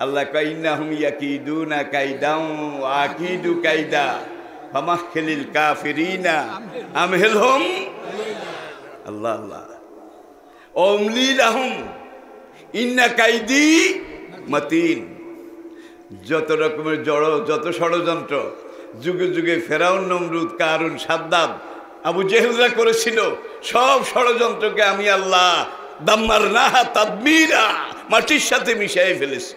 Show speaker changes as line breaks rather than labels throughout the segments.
আল্লাহ কয় ইন্নাহুম ইয়াকিদুনা কাইদাও ওয়া আকিদু কাইদা ফামাহলিল কাফিরিনা আমহিলহুম। আল্লাহ আল্লাহ ওমলি লাহুম ইন্না কাইদি মাতিন। যত রকমের জড় যত ষড়যন্ত্র যুগে যুগে ফেরাউন, নমরুদ, কারুন, সাদ্দাত, আবু জেহেলরা করেছিল, সব ষড়যন্ত্রকে আমি আল্লাহ দাম্মারনাহা তাদমিরা মাটির সাথে মিশিয়ে ফেলেছি।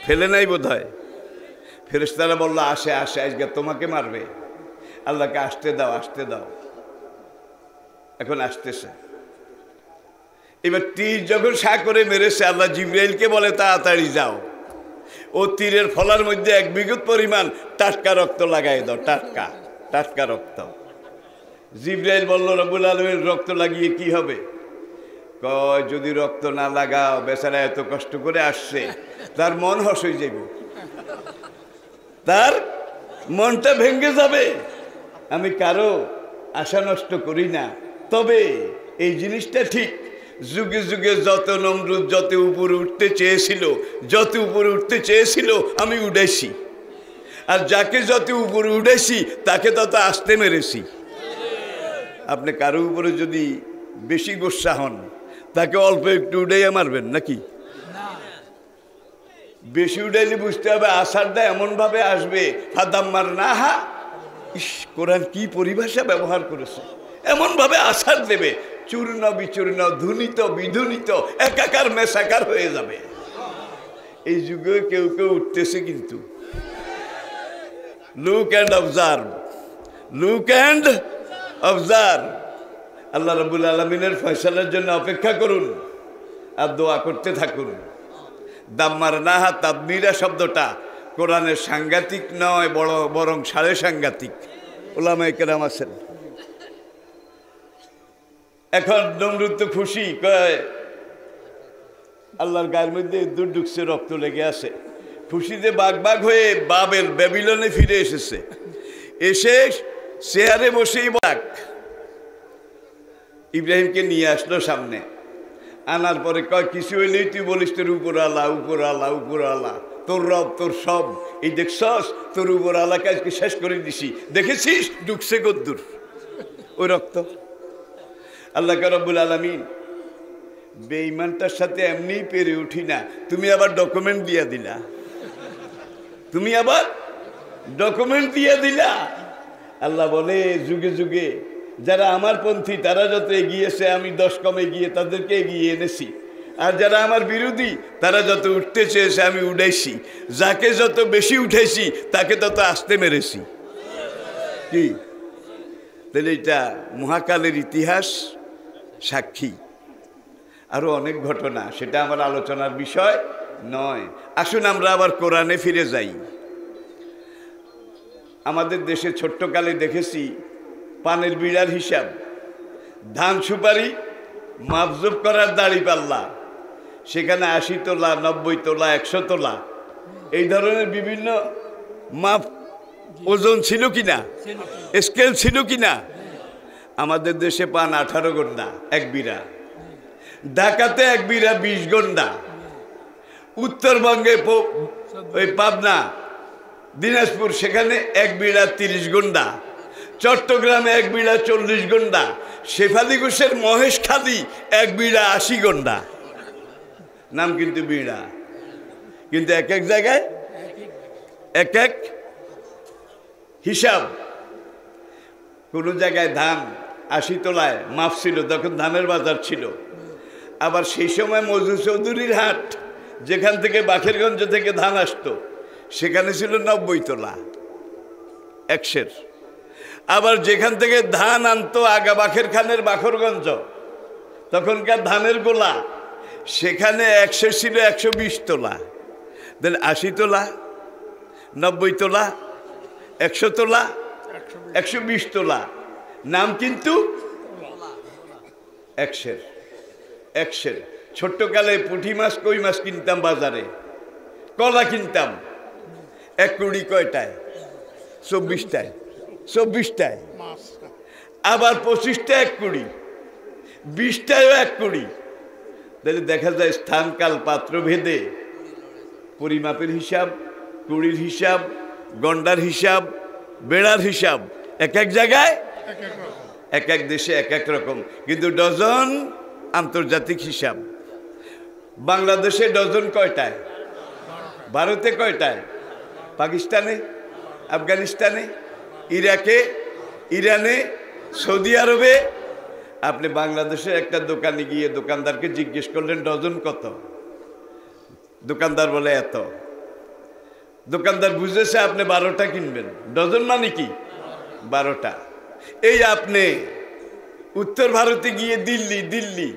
ফেলে নাই বোধ হয়। ফেরেশতারা বলল আসে আসে, আজকে তোমাকে মারবে। আল্লাহকে আসতে দাও, আসতে দাও। এখন আসতেছে। এবার তীর যখন সা করে মেরেছে, আল্লাহ জিবরাইলকে বলে তাড়াতাড়ি যাও, ও তীরের ফলার মধ্যে এক বিঘত পরিমাণ টাটকা রক্ত লাগাই দাও, টাটকা টাটকা রক্ত। জিবরাইল বলল রব্বুল আলামিন রক্ত লাগিয়ে কি হবে? কয় যদি রক্ত না লাগাও, বেচারা এত কষ্ট করে আসছে, তার মন হস হয়ে যাইব, তার মনটা ভেঙে যাবে। আমি কারো আশা নষ্ট করি না, তবে এই জিনিসটা ঠিক, যুগে যুগে যত নমরুদ যত উপরে উঠতে চেয়েছিল, যত উপরে উঠতে চেয়েছিল আমি উঠেছি, আর যাকে যত উপরে উঠেছি তাকে তত আসতে মেরেছি। আপনি কারো উপরে যদি বেশি গোসা হন, তাকে অল্প একটু উড়াইয়া মারবেন নাকি? বেশি উড়াইলে বুঝতে হবে আসারটা এমন ভাবে আসবে ফাদাম্মার নাহা। ইস, কোরআন কি পরিভাষা ব্যবহার করেছে! এমন ভাবে আসার দেবে, চূর্ণ বিচূর্ণ, ধুনিত বিধুনিত, একাকার মেশাকার হয়ে যাবে। এই যুগে কেউ কেউ উঠতেছে, কিন্তু look and observe, look and observe. Allah রাব্বুল আলামিনের ফয়সালার জন্য অপেক্ষা করুন আর দোয়া করতে থাকুন। দাম্মারনাহা তাদমিরা শব্দটা কোরআনের সাংঘাতিক নয়, বরং সাড়ে সাংঘাতিক। উলামায়ে কেরাম আছেন। এখন নমরুদ তো খুশি, কয় আল্লাহর গায়ের মধ্যে দূর ঢুকছে, রক্ত লেগে আছে। খুশিতে বাগ বাগ হয়ে ব্যাবিলনে ফিরে এসেছে। এসে চেয়ারে বসেই বাঘ ইব্রাহিমকে নিয়ে আসলো সামনে। আনার পরে কয় কিছু হইলেই তুই বলিস তোর উপর আল্লাহ, উপর আল্লাহ, উপর আল্লাহ, তোর রব, তোর সব। এই দেখছস, তোর উপর আল্লাহকে আজকে শেষ করে দিছি। দেখেছিস ঢুকছে কদ্দুর ওই রক্ত। আল্লাহ রাব্বুল আলামিন বেঈমানটার সাথে এমনিই পেরে উঠি না, তুমি আবার ডকুমেন্ট দিয়ে দিলা, তুমি আবার ডকুমেন্ট দিয়ে দিলা। আল্লাহ বলে যুগে যুগে যারা আমার পন্থী তারা যত এগিয়েছে, আমি 10 কম এগিয়ে তাদেরকে এগিয়ে এনেছি। আর যারা আমার বিরোধী তারা যত উঠতে চেয়েছে আমি উঠাইছি, যাকে যত বেশি উঠেছি তাকে তত আসতে মেরেছি। কি তাহলে এটা মহাকালের ইতিহাস সাক্ষী। আরো অনেক ঘটনা, সেটা আমার আলোচনার বিষয় নয়। আসুন আমরা আবার কোরআনে ফিরে যাই। আমাদের দেশে ছোট্টকালে দেখেছি পানের বিড়ার হিসাব, ধান সুপারি মাপজুপ করার দাড়ি পাল্লা, সেখানে 80 তোলা, 90 তোলা, 100 তোলা, এই ধরনের বিভিন্ন মাপ ওজন ছিল কিনা, স্কেল ছিল কিনা। আমাদের দেশে পান 18 গন্ডা এক বিড়া, ঢাকাতে এক বিড়া 20 গন্ডা, উত্তরবঙ্গে ওই পাবনা, দিনাজপুর সেখানে এক বিড়া 30 গন্ডা, চট্টগ্রামে এক বিড়া 40 গন্ডা, শেফালি ঘোষের মহেশখালী এক বিড়া 80 গন্ডা। নাম কিন্তু বিড়া, কিন্তু এক এক জায়গায় এক এক হিসাব। কোন জায়গায় ধান 80 তোলায় মাপ ছিল, তখন ধানের বাজার ছিল। আবার সেই সময় মজু চৌধুরীর হাট, যেখান থেকে বাখেরগঞ্জ থেকে ধান আসতো, সেখানে ছিল 90 তোলা 100। আবার যেখান থেকে ধান আনতো আগা বাখের খানের বাখরগঞ্জ, তখনকার ধানের গোলা, সেখানে 100 ছিল 120 তোলা। দেন 80 তোলা, 90 তোলা, 100 তোলা, 120 তোলা, নাম কিন্তু 100। ছোট্টকালে পুঁটি মাছ, কই মাছ কিনতাম বাজারে, কলা কিনতাম 1 কুড়ি কয়টায়, 24টায়, 24টায়, আবার 25টা 1 কুড়ি, 20টায়ও 1 কুড়ি। তাহলে দেখা যায় স্থানকাল পাত্র ভেদে পরিমাপের হিসাব, কুড়ির হিসাব, গন্ডার হিসাব, বেড়ার হিসাব এক এক জায়গায় এক এক দেশে এক এক রকম, কিন্তু ডজন আন্তর্জাতিক হিসাব। বাংলাদেশে ডজন কয়টায়, ভারতে কয়টায়, পাকিস্তানে, আফগানিস্তানে, ইরাকে, ইরানে, সৌদি আরবে। আপনি বাংলাদেশের একটা দোকানে গিয়ে দোকানদারকে জিজ্ঞেস করলেন ডজন কত, দোকানদার বলে এত। দোকানদার বুঝেছে আপনি 12টা কিনবেন, ডজন মানে কি 12টা। এই আপনি উত্তর ভারতে গিয়ে দিল্লি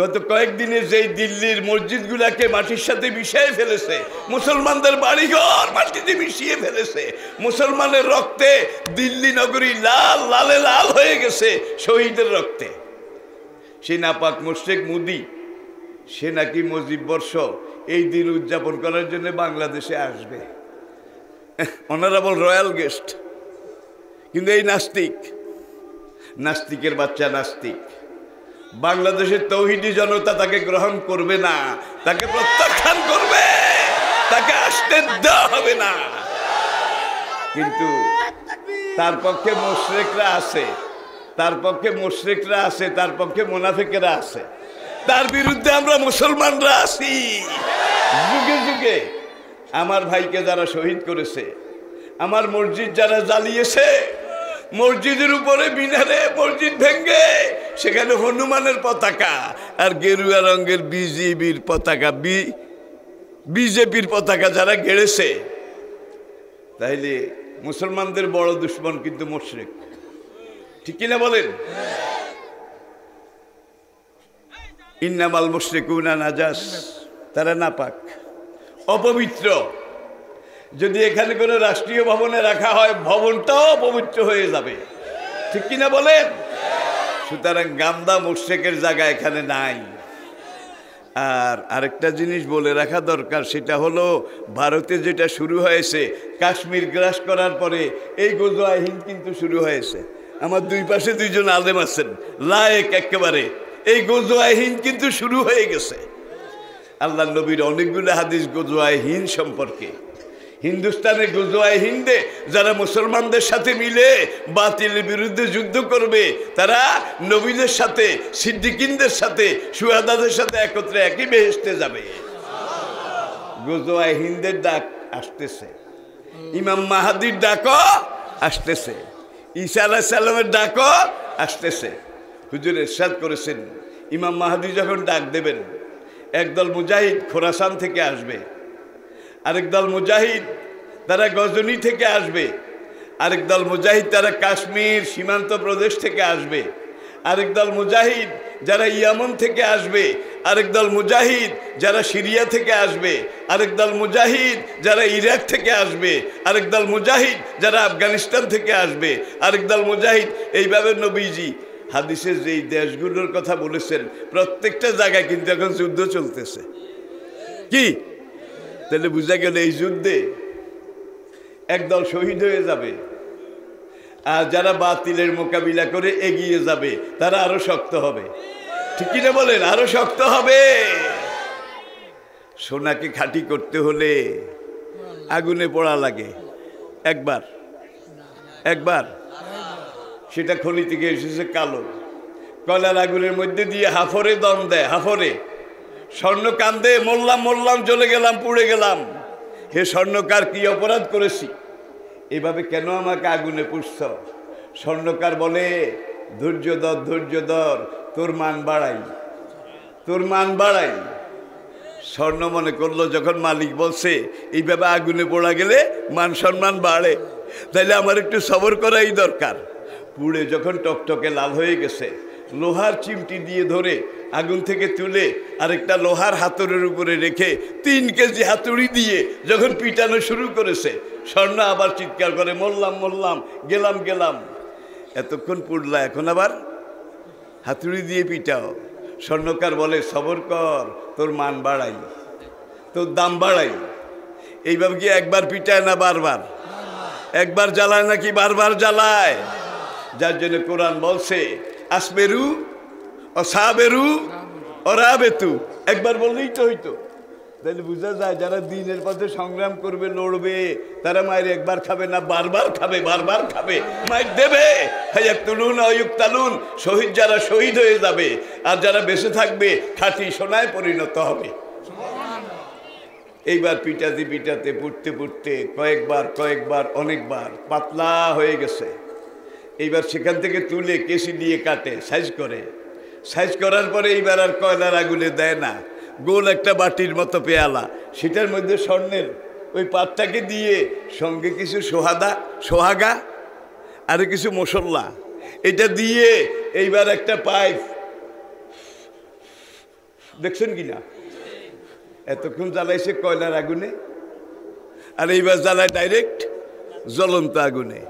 গত কয়েকদিনে যেই দিল্লির মসজিদগুলাকে মাটির সাথে মিশিয়ে ফেলেছে, মুসলমানদের বাড়িঘর মাটিতে মিশিয়ে ফেলেছে, মুসলমানের রক্তে দিল্লি নগরী লাল লালে লাল হয়ে গেছে শহীদের রক্তে। সে নাপাক মুশরিক মোদি, সে নাকি মুজিব বর্ষ এই দিন উদযাপন করার জন্য বাংলাদেশে আসবে, অনারেবল রয়্যাল গেস্ট। কিন্তু এই নাস্তিকের বাচ্চা নাস্তিক, বাংলাদেশের তৌহিদি জনতা তাকে গ্রহণ করবে না, তাকে প্রত্যাখ্যান করবে, তাকে আসতে দেওয়া হবে না। কিন্তু তার পক্ষে মুশরিকরা আছে, তার পক্ষে মুশরিকরা আছে, তার পক্ষে মুনাফিকেরা আছে, তার বিরুদ্ধে আমরা মুসলমানরা আছি। যুগে যুগে আমার ভাইকে যারা শহীদ করেছে, আমার মসজিদ যারা জ্বালিয়েছে, মসজিদের উপরে মিনারে মসজিদ ভেঙ্গে সেখানে হনুমানের পতাকা আর গেরুয়া রঙের বিজেপির পতাকা, বিজেপির পতাকা যারা গেড়েছে, তাইলে মুসলমানদের বড় দুশ্মন কিন্তু মুশরিক, ঠিক কিনা বলেন? ইন্নামাল মুশরিকুনা নাজাস, তারা নাপাক, অপবিত্র। যদি এখানে কোনো রাষ্ট্রীয় ভবনে রাখা হয়, ভবনটাও অপবিত্র হয়ে যাবে, ঠিক কিনা বলেন? সুতরাং গামদা মুশরিকের জায়গা এখানে নাই। আর আরেকটা জিনিস বলে রাখা দরকার, সেটা হলো ভারতে যেটা শুরু হয়েছে কাশ্মীর গ্রাস করার পরে, এই গজওয়ায়ে হিন্দ কিন্তু শুরু হয়েছে। আমার দুই পাশে দুইজন আলেম আছেন লায়েক একেবারে, এই গজওয়ায়ে হিন্দ কিন্তু শুরু হয়ে গেছে। আল্লাহ নবীর অনেকগুলো হাদিস গজওয়ায়ে হিন্দ সম্পর্কে। হিন্দুস্তানের গজওয়ায়ে হিন্দে যারা মুসলমানদের সাথে মিলে বাতিলের বিরুদ্ধে যুদ্ধ করবে, তারা নবীদের সাথে, সিদ্দিকিনদের সাথে, শুহাদাদের সাথে একত্রে একই বেহেশতে যাবে। গজওয়ায়ে হিন্দের ডাক আসতেছে, ইমাম মাহাদির ডাকও আসতেছে, ঈসা আলাইহিস সালামের ডাকও আসতেছে। হুজুর ইরশাদ করেছেন, ইমাম মাহাদি যখন ডাক দেবেন, একদল মুজাহিদ খোরাসান থেকে আসবে, আরেক দল মুজাহিদ তারা গজনী থেকে আসবে, আরেক দল মুজাহিদ তারা কাশ্মীর সীমান্ত প্রদেশ থেকে আসবে, আরেক দল মুজাহিদ যারা ইয়ামন থেকে আসবে, আরেক দল মুজাহিদ যারা সিরিয়া থেকে আসবে, আরেক দল মুজাহিদ যারা ইরাক থেকে আসবে, আরেক দল মুজাহিদ যারা আফগানিস্তান থেকে আসবে, আরেক দল মুজাহিদ। এইভাবে নবীজি হাদিসের যেই দেশগুলোর কথা বলেছেন, প্রত্যেকটা জায়গায় কিন্তু এখন যুদ্ধ চলতেছে। কি তাহলে বুঝা গেল এই যুদ্ধে একদল শহীদ হয়ে যাবে, আর যারা বাতিলের মোকাবিলা করে এগিয়ে যাবে তারা আরো শক্ত হবে, ঠিক কিনা বলেন? আরো শক্ত হবে। সোনাকে খাঁটি করতে হলে আগুনে পোড়া লাগে, একবার একবার সেটা খনি থেকে এসেছে কালো, কয়লার আগুনের মধ্যে দিয়ে হাফরে দম দেয়, হাফরে। স্বর্ণ কান্দে, মরলাম মরলাম, জ্বলে গেলাম, পুড়ে গেলাম, হে স্বর্ণকার কি অপরাধ করেছি, এভাবে কেন আমাকে আগুনে পুড়ছ? স্বর্ণকার বলে, ধৈর্য ধর, ধৈর্য ধর, তোর মান বাড়াই, তোর মান বাড়াই। স্বর্ণ মনে করলো যখন মালিক বলছে এইভাবে আগুনে পোড়া গেলে মান সম্মান বাড়ে, তাইলে আমার একটু সবর করাই দরকার। পুড়ে যখন টকটকে লাল হয়ে গেছে, লোহার চিমটি দিয়ে ধরে আগুন থেকে তুলে আরেকটা লোহার হাতুড়ির উপরে রেখে 3 কেজি হাতুড়ি দিয়ে যখন পিটানো শুরু করেছে, স্বর্ণ আবার চিৎকার করে, মরলাম মরলাম, গেলাম গেলাম। এতক্ষণ পুড়লা, এখন আবার হাতুড়ি দিয়ে পিটাও। স্বর্ণকার বলে, সবর কর, তোর মান বাড়াই, তোর দাম বাড়াই। এইভাবে কি একবার পিটায় না বারবার? একবার জ্বালায় নাকি বারবার জ্বালায়? যার জন্য কোরআন বলছে, আসবেরু ও সাবেরু ও রাবেতু, একবার বললেই তো হইতো। তাহলে বোঝা যায় যারা দিনের পথে সংগ্রাম করবে, লড়বে, তারা মায়ের একবার খাবে না, বারবার খাবে, বারবার খাবে, মায়ের দেবে। হায়াতুলুন আয়ুক্তালুন, শহীদ যারা শহীদ হয়ে যাবে, আর যারা বেঁচে থাকবে খাঁটি সোনায় পরিণত হবে। এইবার পিটাতে পিটাতে পড়তে পড়তে কয়েকবার অনেকবার পাতলা হয়ে গেছে। এইবার সেখান থেকে তুলে কেসি দিয়ে কাটে, সাইজ করে। সাইজ করার পরে এইবার আর কয়লার আগুনে দেয় না, গোল একটা বাটির মতো পেয়ালা, সেটার মধ্যে স্বর্ণের ওই পাতটাকে দিয়ে সঙ্গে কিছু সোহাগা আর কিছু মশলা, এটা দিয়ে এইবার একটা পাইপ, দেখছেন কিনা, এতক্ষণ জ্বালাইছে কয়লার আগুনে, আর এইবার জ্বালায় ডাইরেক্ট জ্বলন্ত আগুনে।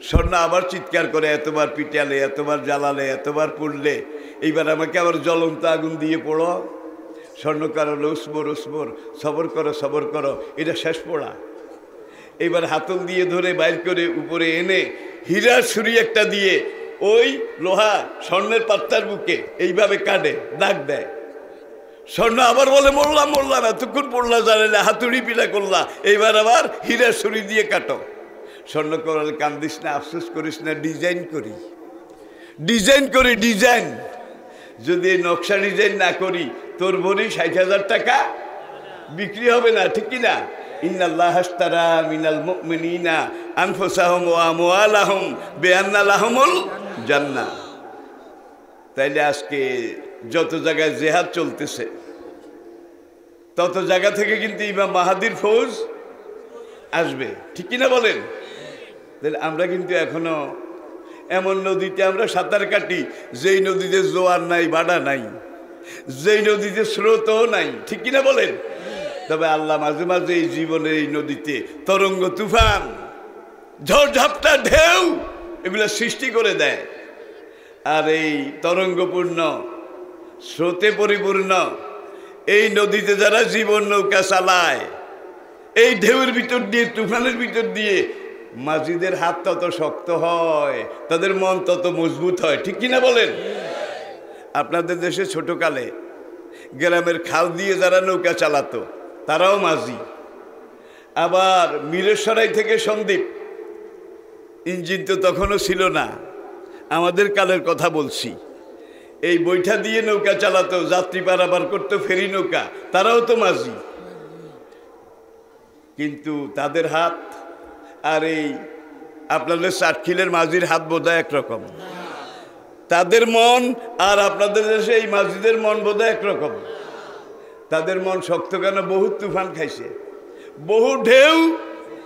স্বর্ণ আবার চিৎকার করে, এতবার পিটালে, এতবার জ্বালালে, এতবার পুড়লে, এইবার আমাকে আবার জ্বলন্ত আগুন দিয়ে পড়ো। স্বর্ণ করো, উসবর, সবর করো, এটা শেষ পড়া। এইবার হাতল দিয়ে ধরে বাইর করে উপরে এনে হীরার ছুরি একটা দিয়ে ওই লোহা স্বর্ণের পাত্তার বুকে এইভাবে কাটে, দাগ দেয়। স্বর্ণ আবার বলে মরলাম, এতক্ষণ পড়লা জানালে, হাতুড়ি পিলা করলা, এইবার আবার হীরার ছুরি দিয়ে কাটো। স্বর্ণ করালে, কান্দিস না, আফসোস করিস না, ডিজাইন করি। যদি এই নকশা ডিজাইন না করি, তোর ভরি 60,000 টাকা বিক্রি হবে না, ঠিক কিনা? ইন্নাল্লাহ আশতারা মিনাল মুমিনিনা আনফুসাহুম ওয়া আমওয়ালাহুম বিআন্না লাহুমুল জান্নাহ। তাইলে আজকে যত জায়গায় জিহাদ চলতেছে, তত জায়গা থেকে কিন্তু ইমাম মাহাদির ফৌজ আসবে, ঠিক কিনা বলেন? তাহলে আমরা কিন্তু এখনো এমন নদীতে আমরা সাঁতার কাটি, যেই নদীতে জোয়ার নাই, বাড়া নাই, যেই নদীতে স্রোতও নাই, ঠিক কিনা বলেন? তবে আল্লাহ মাঝে মাঝে এই জীবনের এই নদীতে তরঙ্গ, তুফান, ঝড়ঝাপটা, ঢেউ, এগুলো সৃষ্টি করে দেয়। আর এই তরঙ্গপূর্ণ, স্রোতে পরিপূর্ণ এই নদীতে যারা জীবন নৌকা চালায়, এই ঢেউয়ের ভিতর দিয়ে, তুফানের ভিতর দিয়ে, মাঝিদের হাত তত শক্ত হয়, তাদের মন তত মজবুত হয়, ঠিক কিনা বলেন? আপনাদের দেশে ছোটকালে গ্রামের খাল দিয়ে যারা নৌকা চালাতো, তারাও মাঝি। আবার মিরেশ্বরাই থেকে সন্দ্বীপ, ইঞ্জিন তো তখনও ছিল না, আমাদের কালের কথা বলছি, এই বৈঠা দিয়ে নৌকা চালাতো, যাত্রী পারাপার করতো, ফেরি নৌকা, তারাও তো মাঝি। কিন্তু তাদের হাত আর এই আপনাদের চাটখিলের মাঝির হাত বোধহয় একরকম, তাদের মন আর আপনাদের দেশে এই মাঝিদের মন বোধহয় একরকম। তাদের মন শক্ত কেন? বহু তুফান খাইছে, বহু ঢেউ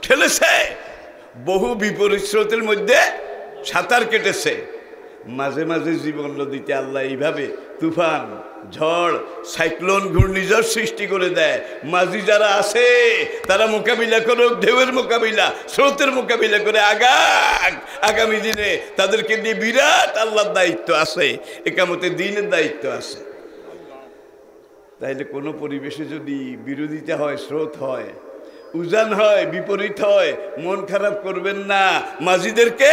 ঠেলেছে, বহু বিপরীত স্রোতের মধ্যে সাঁতার কেটেছে। মাঝে মাঝে জীবন নদীতে আল্লাহ এইভাবে তুফান, ঝড়, সাইক্লোন, ঘূর্ণিঝড় সৃষ্টি করে দেয়। মাঝি যারা আছে তারা মোকাবিলা করে, ঢেউয়ের মোকাবিলা, স্রোতের মোকাবিলা করে আগামী দিনে তাদেরকে নিয়ে বিরাট আল্লাহর দায়িত্ব আছে, একামতে দিনের দায়িত্ব আছে। তাইলে কোনো পরিবেশে যদি বিরোধিতা হয়, স্রোত হয়, উজান হয়, বিপরীত হয়, মন খারাপ করবেন না। মাঝিদেরকে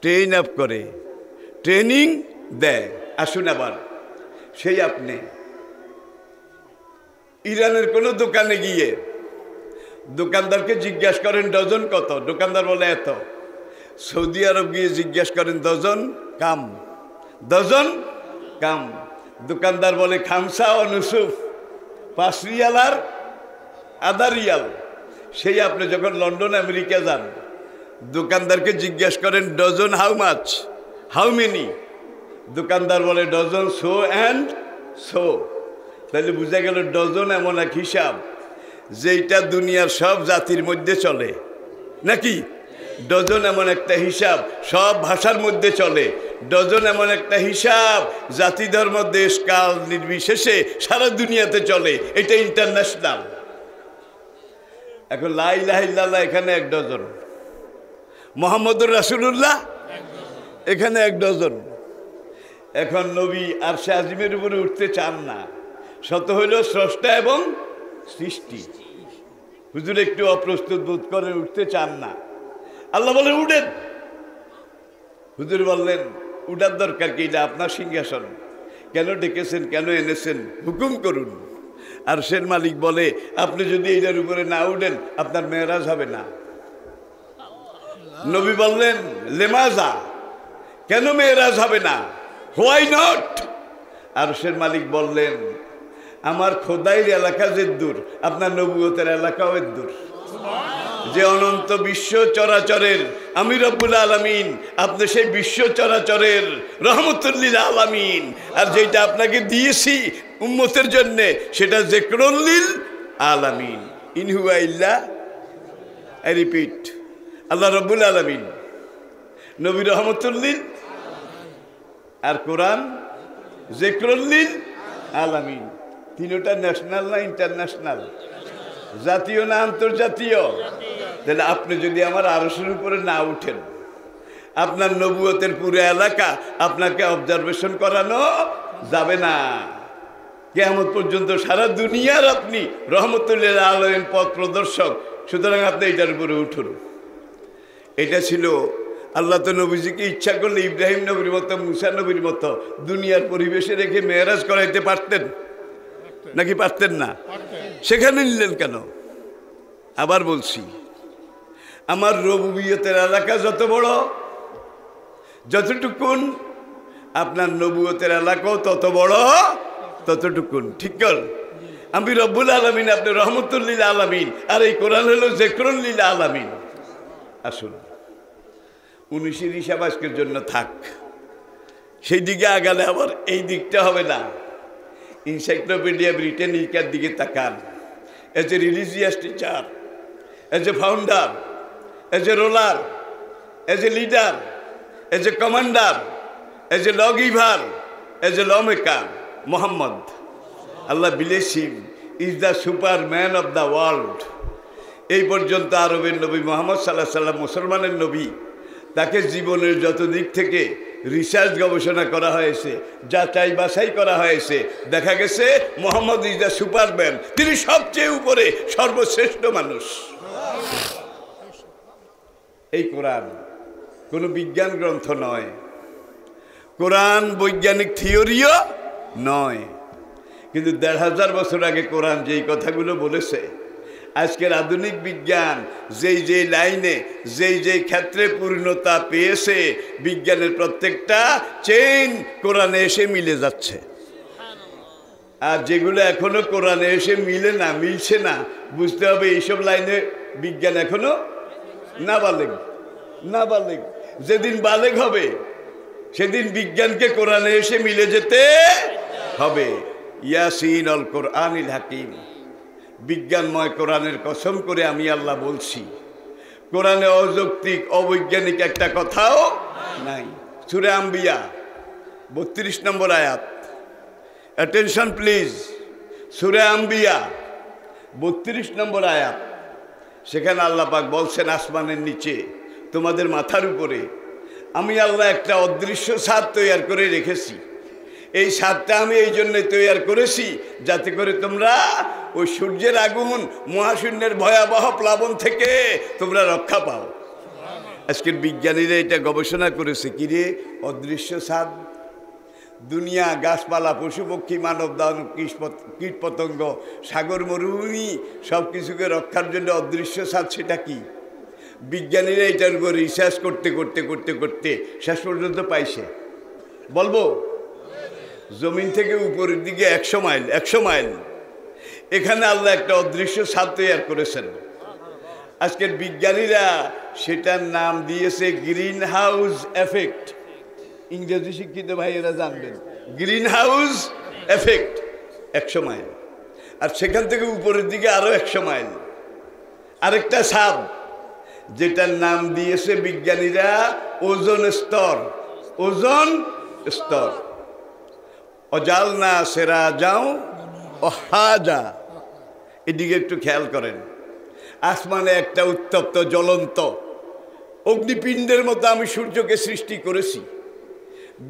ট্রেন আপ করে, ট্রেনিং দেয়। আসুন আবার সেই আপনি ইরানের কোনো দোকানে গিয়ে দোকানদারকে জিজ্ঞাসা করেন ডজন কত, দোকানদার বলে এত। সৌদি আরব গিয়ে জিজ্ঞাসা করেন ডজন কাম, দোকানদার বলে খামসা ও নুসুফ, 5 রিয়াল আর আধা রিয়াল। সেই আপনি যখন লন্ডন, আমেরিকা যান, দোকানদারকে জিজ্ঞাসা করেন ডজন হাউ মেনি, দোকানদার বলে ডজন সো অ্যান্ড সো। তাহলে বোঝা গেল ডজন এমন এক হিসাব যেটা দুনিয়ার সব জাতির মধ্যে চলে, নাকি? ডজন এমন একটা হিসাব সব ভাষার মধ্যে চলে। ডজন এমন একটা হিসাব জাতি, ধর্ম, দেশ, কাল নির্বিশেষে সারা দুনিয়াতে চলে। এটা ইন্টারন্যাশনাল। এখন লা ইলাহা ইল্লাল্লাহ এখানে 1 ডজন, মুহাম্মদুর রাসূলুল্লাহ এখানে 1 ডজন। এখন নবী আরশে আজিমের উপরে উঠতে চান না, শত হইল স্রষ্টা এবং সৃষ্টি। হুজুর একটু অপ্রস্তুত বোধ করে উঠতে চান না। আল্লাহ বলেন উঠেন। হুজুর বললেন উঠার দরকার কি, এটা আপনার সিংহাসন, কেন ডেকেছেন, কেন এনেছেন, হুকুম করুন। আরশের মালিক বলে, আপনি যদি এইটার উপরে না উঠেন আপনার মেরাজ হবে না। নবী বললেন, লেমাজা, কেন মেরাজ হবে না, হোয়াই নট? আরশের মালিক বললেন, আমার খোদাইর এলাকা যে দূর, আপনার নবুয়তের এলাকাও দূর। যে অনন্ত বিশ্ব চরাচরের আমি রব্বুল আলামিন, আপনি সেই বিশ্ব চরাচরের রহমতুল লিল আলামিন। আর যেটা আপনাকে দিয়েছি উম্মতের জন্য, সেটা যিকরুল লিল আলামিন। ইন হুয়া ইল্লা, আই রিপিট, আল্লাহ রব্বুল আলামিন, নবী রহমতুল লিল, আর কোরআন যিকরুল লিল আলামিন। তিনটা ন্যাশনাল না ইন্টারন্যাশনাল? জাতীয় না আন্তর্জাতীয়? তাহলে আপনি যদি আমার আরশের উপরে না উঠেন, আপনার নবুয়তের পুরো এলাকা আপনাকে অবজারভেশন করানো যাবে না কিয়ামত পর্যন্ত। সারা দুনিয়ার আপনি রহমতুল লিল আলামিন পথ প্রদর্শক। সুতরাং আপনি এটার উপরে উঠুন। এটা ছিল আল্লাহ তো নবীজিকে ইচ্ছা করলে ইব্রাহিম নবীর মতো, মুসা নবীর মতো দুনিয়ার পরিবেশে রেখে মেরাজ করাইতে পারতেন, নাকি পারতেন না? সেখানে নিলেন কেন? আবার বলছি, আমার রবুবিয়তের এলাকা যত বড়, যতটুকুন আপনার নবুয়তের এলাকাও তত বড়, ততটুকুন। ঠিক কর? আমি রব্বুল আলামিন, আপনি রহমতুল লিল আলামিন, আর এই কোরআন হলো যিকরুল লিল আলামিন। আসুন, 19 হিসাব আজকের জন্য থাক, সেই দিকে আগালে আবার এই দিকটা হবে না। এনসাইক্লোপিডিয়া ব্রিটানিকার দিকে তাকান। As a religious teacher, as a founder, as a ruler, as a leader, as a commander, as a law giver, as a law maker, Muhammad, Allah bless him, is the superman of the world। এই পর্যন্ত আরবের নবী মুহাম্মদ সাল্লাল্লাহু আলাইহি সাল্লাম মুসলমানের নবী। তাকে জীবনের যত দিক থেকে রিসার্চ গবেষণা করা হয়েছে, যাচাই বাছাই করা হয়েছে, দেখা গেছে মোহাম্মদ ইজ দ্য সুপারম্যান। তিনি সবচেয়ে উপরে, সর্বশ্রেষ্ঠ মানুষ। এই কোরআন কোনো বিজ্ঞান গ্রন্থ নয়, কোরআন বৈজ্ঞানিক থিওরিও নয়। কিন্তু ১৫০০ বছর আগে কোরআন যেই কথাগুলো বলেছে, আজকের আধুনিক বিজ্ঞান যেই লাইনে যেই ক্ষেত্রে পূর্ণতা পেয়েছে, বিজ্ঞানের প্রত্যেকটা চেইন কোরআনে এসে মিলে যাচ্ছে। আর যেগুলো এখনো কোরআনে এসে মিলে না, মিলছে না, বুঝতে হবে এইসব লাইনে বিজ্ঞান এখনো নাবালেগ। যেদিন বালেগ হবে সেদিন বিজ্ঞানকে কোরআনে এসে মিলে যেতে হবে। ইয়াসিন আল কোরআনিল হাকিম, বিজ্ঞানময় কোরআনের কসম করে আমি আল্লাহ বলছি, কোরআনে অযৌক্তিক অবৈজ্ঞানিক একটা কথাও নাই। সূরা আম্বিয়া 32 নম্বর আয়াত, অ্যাটেনশন প্লিজ। সূরা আম্বিয়া 32 নম্বর আয়াত, সেখানে আল্লাহ পাক বলছেন, আসমানের নিচে তোমাদের মাথার উপরে আমি আল্লাহ একটা অদৃশ্য ছাদ তৈরি করে রেখেছি। এই ছাদটা আমি এই জন্য তৈরি করেছি যাতে করে তোমরা ওই সূর্যের আগুন, মহাশূন্যের ভয়াবহ প্লাবন থেকে তোমরা রক্ষা পাও। আজকের বিজ্ঞানীরা এটা গবেষণা করেছে, কিরে অদৃশ্য ছাদ। দুনিয়া, গাছপালা, পশু পক্ষী, মানব দানব, কীট পতঙ্গ, সাগর, মরুভূমি সব কিছুকে রক্ষার জন্য অদৃশ্য ছাদ, সেটা কি? বিজ্ঞানীরা এটার উপর রিসার্চ করতে করতে করতে করতে শেষ পর্যন্ত পাইছে, বলবো জমিন থেকে উপরের দিকে 100 মাইল এখানে আল্লাহ একটা অদৃশ্য ছাদ তৈরি করেছেন। আজকের বিজ্ঞানীরা সেটার নাম দিয়েছে গ্রিন হাউস এফেক্ট। ইংরেজি শিক্ষিত ভাইয়েরা জানবেন, গ্রিন হাউস এফেক্ট 100 মাইল, আর সেখান থেকে উপরের দিকে আরো 100 মাইল আরেকটা ছাদ, যেটার নাম দিয়েছে বিজ্ঞানীরা ওজোন স্তর। ওজোন স্তর। অজালনা সেরা যাও অহাজা। এদিকে একটু খেয়াল করেন, আসমানে একটা উত্তপ্ত জ্বলন্ত অগ্নিপিণ্ডের মতো আমি সূর্যকে সৃষ্টি করেছি।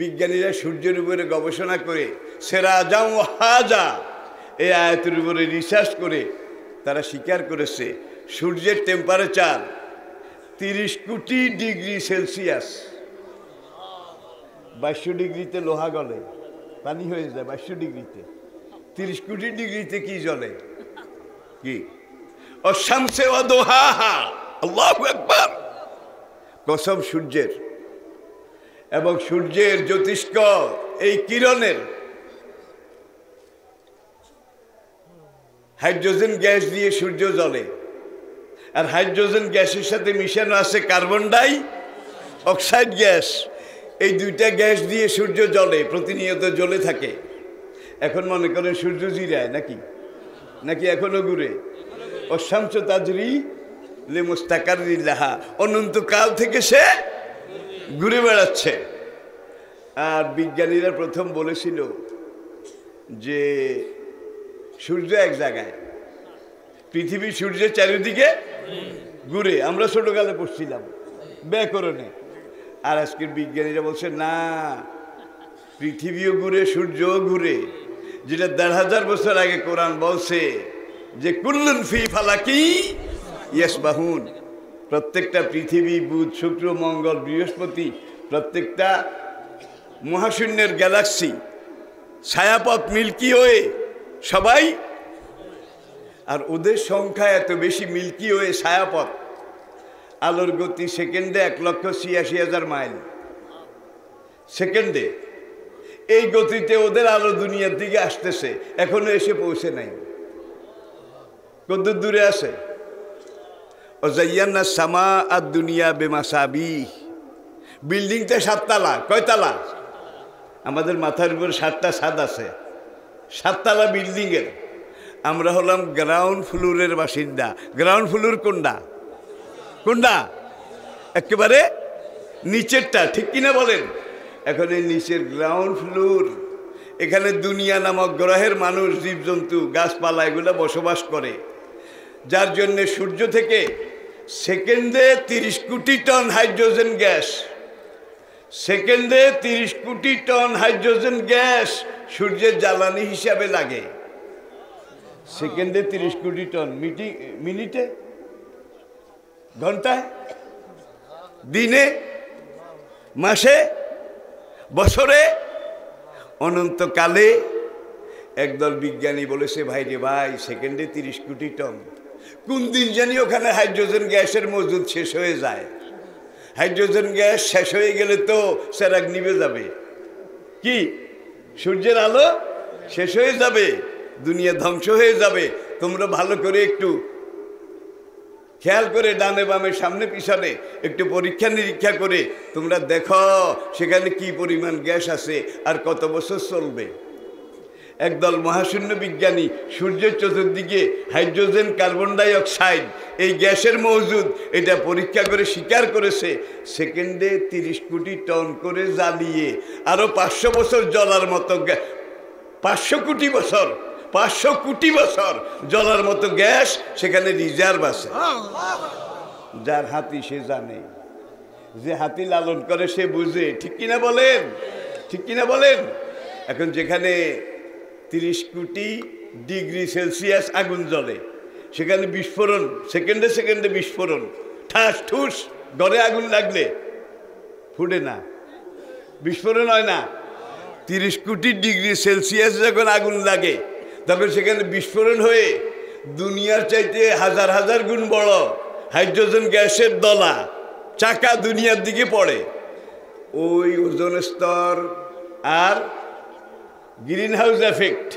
বিজ্ঞানীরা সূর্যের উপরে গবেষণা করে সেরা যাও হাজা এই আয়াতের উপরে রিসার্চ করে তারা স্বীকার করেছে সূর্যের টেম্পারেচার 30 কোটি ডিগ্রি সেলসিয়াস। 2200 ডিগ্রিতে লোহা গলে, পানি হয়ে যায় 2200 ডিগ্রিতে। 30 কোটি ডিগ্রিতে কি জ্বলে? কি? অশামসে ওয়া দুহাহা, আল্লাহু আকবার। কসম সূর্যের এবং সূর্যের জ্যোতিষ্ক এই কিরণের হাইড্রোজেন গ্যাস দিয়ে সূর্য জ্বলে, আর হাইড্রোজেন গ্যাসের সাথে মিশানো আছে কার্বন ডাই অক্সাইড গ্যাস। এই দুইটা গ্যাস দিয়ে সূর্য জ্বলে, প্রতিনিয়ত জ্বলে থাকে। এখন মনে করেন সূর্য জিরায় নাকি? নাকি এখনো ঘুরে? অশামসু তাজরি লিমুস্তাকাররিন লাহা, অনন্তকাল থেকে সে ঘুরে বেড়াচ্ছে। আর বিজ্ঞানীরা প্রথম বলেছিল যে সূর্য এক জায়গায়, পৃথিবী সূর্যের চারিদিকে ঘুরে। আমরা ছোটকালে পড়ছিলাম ব্যাকরণে। আর আজকের বিজ্ঞানীরা বলছে না, পৃথিবীও ঘুরে, সূর্যও ঘুরে। যেটা ১,৫০০ বছর আগে কোরআন বলছে যে কুল্লুন ফি ফালাকি ইয়াসবাহুন, প্রত্যেকটা পৃথিবী, বুধ, শুক্র, মঙ্গল, বৃহস্পতি, প্রত্যেকটা মহাশূন্যের গ্যালাক্সি, ছায়াপথ, মিল্কি ওয়ে, সবাই। আর ওদের সংখ্যা এত বেশি, মিল্কি ওয়ে, ছায়াপথ, আলোর গতি সেকেন্ডে ১,৮৬,০০০ মাইল সেকেন্ডে। এই গতিতে ওদের আলো দুনিয়ার দিকে আসতেছে, এখনো এসে পৌঁছে নাই। কত দূরে আছে? ওয়াজাইয়ানা সামা আদ দুনিয়া বেমাসাবিহ, বিল্ডিংটা 7 তলা। কয় তলা? আমাদের মাথার উপর 7টা ছাদ আছে, 7 তলা বিল্ডিংয়ের। আমরা হলাম গ্রাউন্ড ফ্লোরের বাসিন্দা। গ্রাউন্ড ফ্লোর কোনটা? কোনটা? একেবারে নিচেরটা, ঠিক কিনা বলেন? এখন এই নিচের গ্রাউন্ড ফ্লোর, এখানে দুনিয়া নামক গ্রহের মানুষ, জীবজন্তু, গাছপালা এগুলো বসবাস করে। যার জন্য সূর্য থেকে সেকেন্ডে 30 কোটি টন হাইড্রোজেন গ্যাস, সেকেন্ডে 30 কোটি টন হাইড্রোজেন গ্যাস সূর্যের জ্বালানি হিসাবে লাগে। সেকেন্ডে 30 কোটি টন, মিনিটে, ঘন্টায়, দিনে, মাসে, বছরে, অনন্তকালে। একদল বিজ্ঞানী বলেছে ভাই রে ভাই, সেকেন্ডে 30 কোটি টন। কোন দিন জানি ওখানে হাইড্রোজেন গ্যাসের মজুদ শেষ হয়ে যায়। হাইড্রোজেন গ্যাস শেষ হয়ে গেলে তো চেরাগ নিভে যাবে। কি? সূর্যের আলো শেষ হয়ে যাবে, দুনিয়া ধ্বংস হয়ে যাবে। তোমরা ভালো করে একটু খেয়াল করে, ডানে বামে, সামনে পিছনে একটু পরীক্ষা নিরীক্ষা করে তোমরা দেখো সেখানে কি পরিমাণ গ্যাস আছে আর কত বছর চলবে। একদল মহাশূন্য বিজ্ঞানী সূর্যের চতুর্দিকে হাইড্রোজেন, কার্বন ডাই অক্সাইড এই গ্যাসের মজুদ, এটা পরীক্ষা করে স্বীকার করেছে। সেকেন্ডে 30 কোটি টন করে জ্বালিয়ে আরো 500 বছর জ্বলার মতো, 500 কোটি বছর, 500 কোটি বছর জ্বলার মতো গ্যাস সেখানে রিজার্ভ আছে। যার হাতি সে জানে, যে হাতি লালন করে সে বুঝে, ঠিক কিনা বলেন? ঠিক কিনা বলেন? এখন যেখানে 30 কোটি ডিগ্রি সেলসিয়াস আগুন জ্বলে, সেখানে বিস্ফোরণ, সেকেন্ডে সেকেন্ডে বিস্ফোরণ, ঠাস ঠুস, ঘরে আগুন লাগলে ফুটে না, বিস্ফোরণ হয় না। 30 কোটি ডিগ্রি সেলসিয়াস যখন আগুন লাগে, তখন সেখানে বিস্ফোরণ হয়ে দুনিয়ার চাইতে হাজার হাজার গুণ বড় হাইড্রোজেন গ্যাসের দলা, চাকা দুনিয়ার দিকে পড়ে। ওই ওজোন স্তর আর greenhouse effect,